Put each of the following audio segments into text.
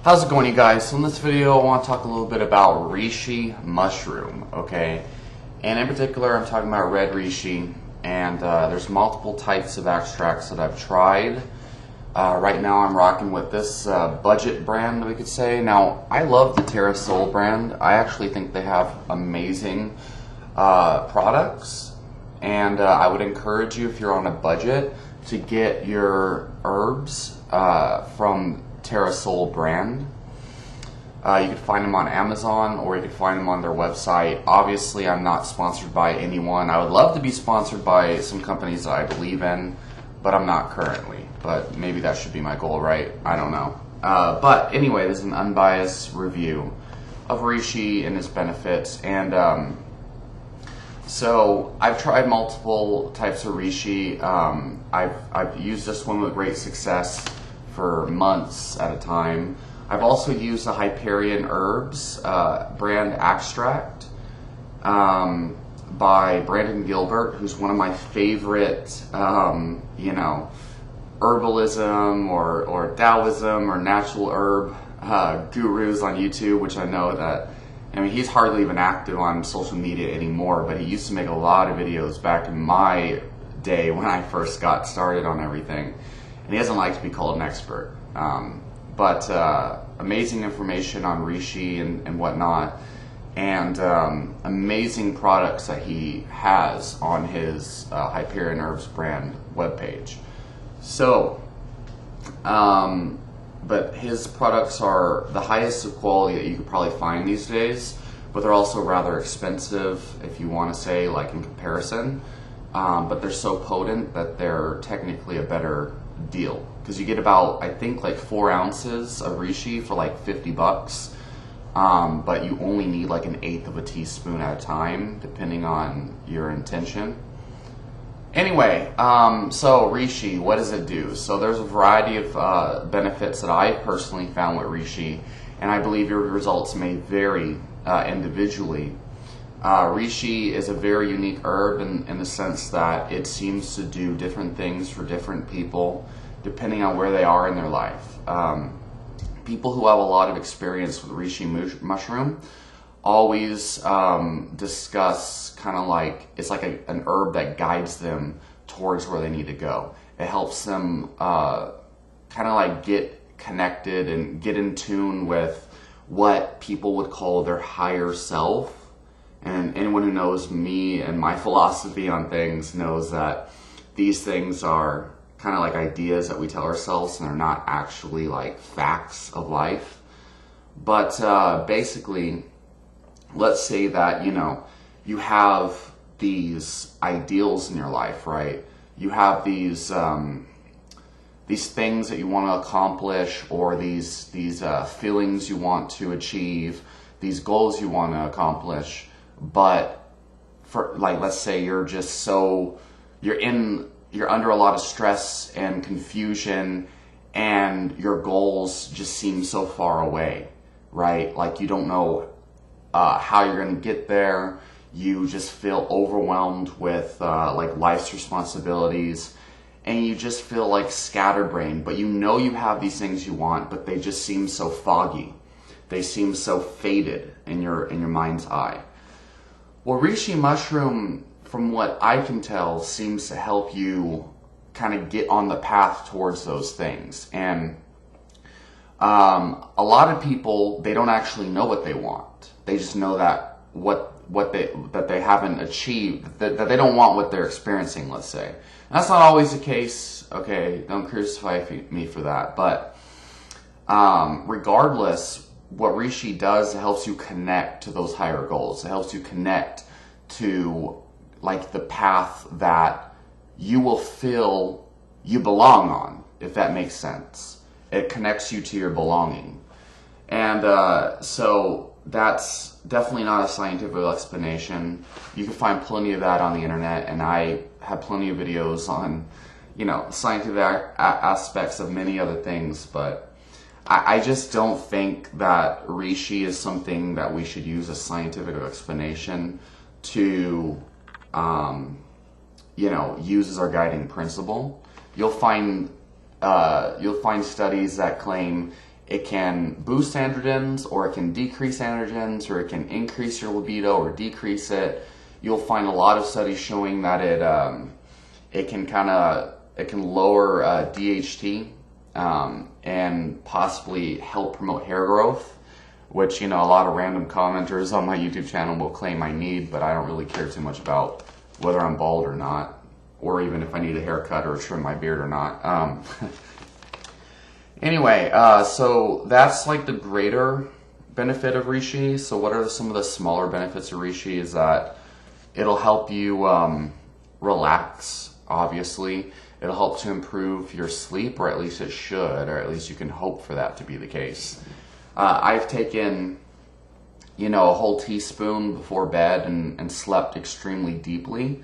How's it going, you guys? So in this video, I want to talk a little bit about reishi mushroom, okay? And in particular, I'm talking about red reishi, and there's multiple types of extracts that I've tried. Right now, I'm rocking with this budget brand, we could say. Now, I love the Terra brand. I actually think they have amazing products, and I would encourage you, if you're on a budget, to get your herbs from Terra brand. You can find them on Amazon, or you can find them on their website. Obviously, I'm not sponsored by anyone. I would love to be sponsored by some companies that I believe in, but I'm not currently. But maybe that should be my goal, right? I don't know. But anyway, this is an unbiased review of reishi and its benefits. And so I've tried multiple types of reishi. I've used this one with great success for months at a time. I've also used the Hyperion Herbs brand extract by Brandon Gilbert, who's one of my favorite, herbalism or Taoism or natural herb gurus on YouTube, which I know that, he's hardly even active on social media anymore, but he used to make a lot of videos back in my day when I first got started on everything. And he doesn't like to be called an expert. But amazing information on reishi and whatnot, and amazing products that he has on his Hyperion Herbs brand webpage. So, but his products are the highest of quality that you could probably find these days, but they're also rather expensive, if you want to say, like in comparison. But they're so potent that they're technically a better deal, because you get about, I think, like 4 ounces of reishi for like $50, but you only need like 1/8 of a teaspoon at a time, depending on your intention. Anyway, so reishi, what does it do? So there's a variety of benefits that I personally found with reishi, and I believe your results may vary individually. Reishi is a very unique herb in the sense that it seems to do different things for different people depending on where they are in their life. People who have a lot of experience with reishi mushroom always discuss kind of like, it's like an herb that guides them towards where they need to go. It helps them kind of like get connected and get in tune with what people would call their higher self. And anyone who knows me and my philosophy on things knows that these things are kind of like ideas that we tell ourselves, and they're not actually like facts of life. But basically, let's say that, you have these ideals in your life, right? You have these things that you want to accomplish, or these feelings you want to achieve, these goals you want to accomplish. But for, like, let's say you're just you're under a lot of stress and confusion, and your goals just seem so far away, right? Like, you don't know how you're going to get there. You just feel overwhelmed with like life's responsibilities, and you just feel like scatterbrained. But you know you have these things you want, but they just seem so foggy. They seem so faded in your mind's eye. Well, reishi mushroom, from what I can tell, seems to help you kind of get on the path towards those things. And a lot of people, they don't actually know what they want. They just know that that they haven't achieved, that they don't want what they're experiencing, let's say. And that's not always the case. Okay, don't crucify me for that. But regardless, what reishi does, it helps you connect to those higher goals. It helps you connect to like the path that you will feel you belong on, if that makes sense. It connects you to your belonging. And so that's definitely not a scientific explanation. You can find plenty of that on the internet, and I have plenty of videos on, scientific aspects of many other things, but I just don't think that reishi is something that we should use a scientific explanation to, use as our guiding principle. You'll find studies that claim It can boost androgens, or it can decrease androgens, or it can increase your libido or decrease it. You'll find a lot of studies showing that it can lower DHT and possibly help promote hair growth, which, you know, a lot of random commenters on my YouTube channel will claim I need, but I don't really care too much about whether I'm bald or not, or even if I need a haircut or trim my beard or not. Anyway, so that's like the greater benefit of Reishi. So what are some of the smaller benefits of Reishi is that it'll help you relax, obviously. It'll help to improve your sleep, or at least it should, or at least you can hope for that to be the case. I've taken, you know, a whole teaspoon before bed and slept extremely deeply.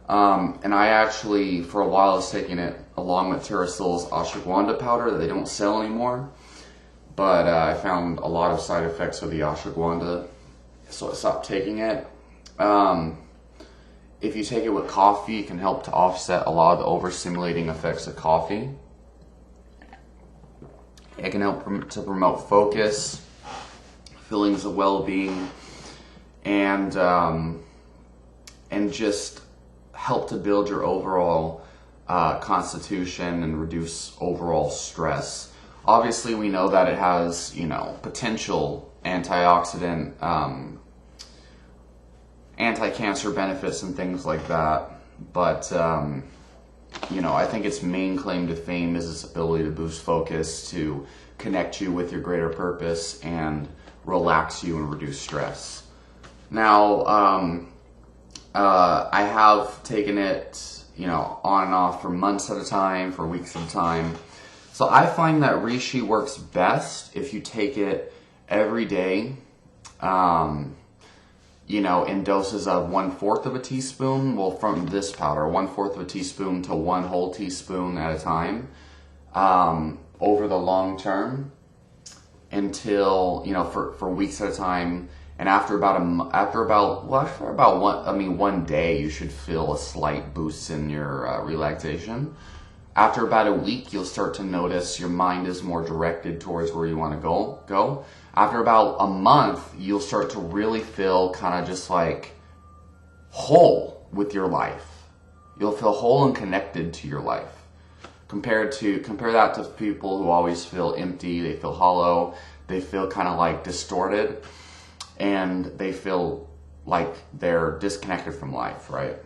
And I actually, for a while, was taking it along with Terrasol's ashwagandha powder that they don't sell anymore. But I found a lot of side effects with the ashwagandha, so I stopped taking it. If you take it with coffee, it can help to offset a lot of the overstimulating effects of coffee. It can help to promote focus, feelings of well-being, and just help to build your overall constitution and reduce overall stress. Obviously, we know that it has, you know, potential antioxidant, anti-cancer benefits and things like that. But, you know, I think its main claim to fame is its ability to boost focus, to connect you with your greater purpose, and relax you and reduce stress. Now, I have taken it, you know, on and off for months at a time, for weeks at a time. So I find that Reishi works best if you take it every day, you know, in doses of 1/4 of a teaspoon. Well, from this powder, 1/4 of a teaspoon to 1 whole teaspoon at a time, over the long term, until, you know, for weeks at a time. And after about one day, you should feel a slight boost in your relaxation. After about a week, you'll start to notice your mind is more directed towards where you want to go. After about a month, you'll start to really feel kind of just like whole with your life. You'll feel whole and connected to your life. Compare that to people who always feel empty, they feel hollow, they feel kind of like distorted, and they feel like they're disconnected from life, right?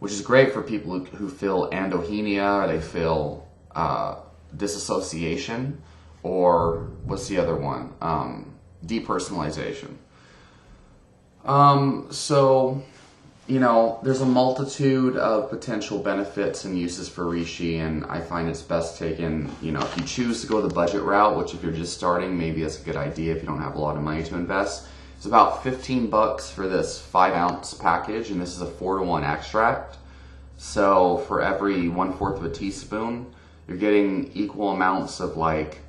Which is great for people who feel androhenia, or they feel disassociation, or what's the other one? Depersonalization. So, you know, there's a multitude of potential benefits and uses for Reishi, and I find it's best taken, you know, if you choose to go the budget route, which if you're just starting, maybe that's a good idea if you don't have a lot of money to invest. It's about $15 for this 5-ounce package, and this is a 4-to-1 extract. So for every 1/4 of a teaspoon, you're getting equal amounts of, like,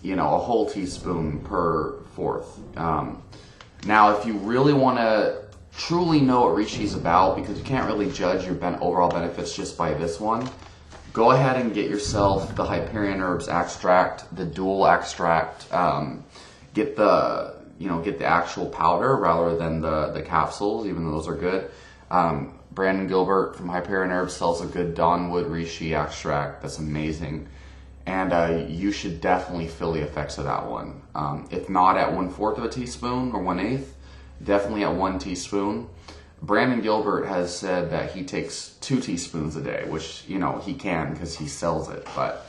you know, a whole teaspoon per fourth. Now, if you really want to truly know what Reishi is about, because you can't really judge your overall benefits just by this one, go ahead and get yourself the Hyperion Herbs extract, the dual extract. Get the actual powder rather than the capsules, even though those are good. Brandon Gilbert from Hyperion Herbs sells a good Dawnwood Reishi extract that's amazing, and you should definitely feel the effects of that one. If not at 1/4 of a teaspoon or 1/8, definitely at 1 teaspoon. Brandon Gilbert has said that he takes 2 teaspoons a day, which, you know, he can because he sells it. But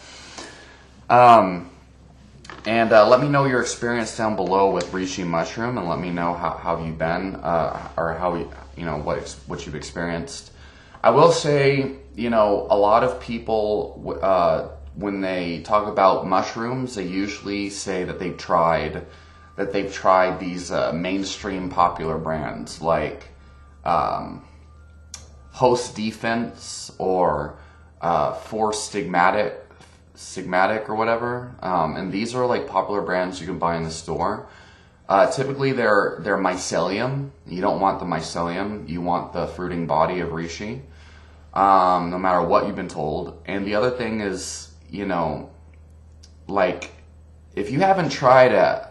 let me know your experience down below with Reishi mushroom, and let me know how you've been, or how what you've experienced. I will say, you know, a lot of people when they talk about mushrooms, they usually say that they've tried these mainstream popular brands like Host Defense or Four Stigmatic or whatever, and these are like popular brands you can buy in the store. Typically they're mycelium. You don't want the mycelium, you want the fruiting body of Reishi, no matter what you've been told. And the other thing is, you know, like, if you haven't tried a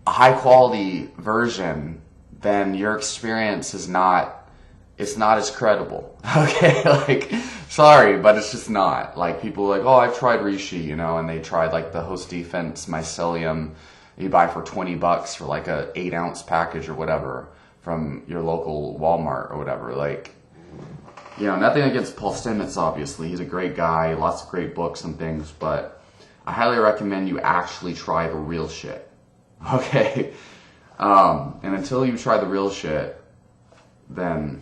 high quality version, then your experience is not, it's not as credible. Okay, like, sorry, but it's just not. Like, people are like, oh, I've tried Reishi, you know, and they tried like the Host Defense Mycelium you buy for $20 for like a 8-ounce package or whatever from your local Walmart or whatever. Like, you know, nothing against Paul Stamets, obviously. He's a great guy, lots of great books and things, but I highly recommend you actually try the real shit. Okay? And until you try the real shit, then,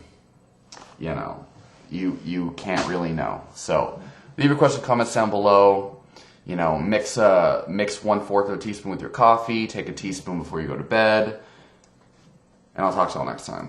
you know, you can't really know. So, leave your questions, comments down below. You know, mix 1/4 of a teaspoon with your coffee. Take a teaspoon before you go to bed. And I'll talk to y'all next time.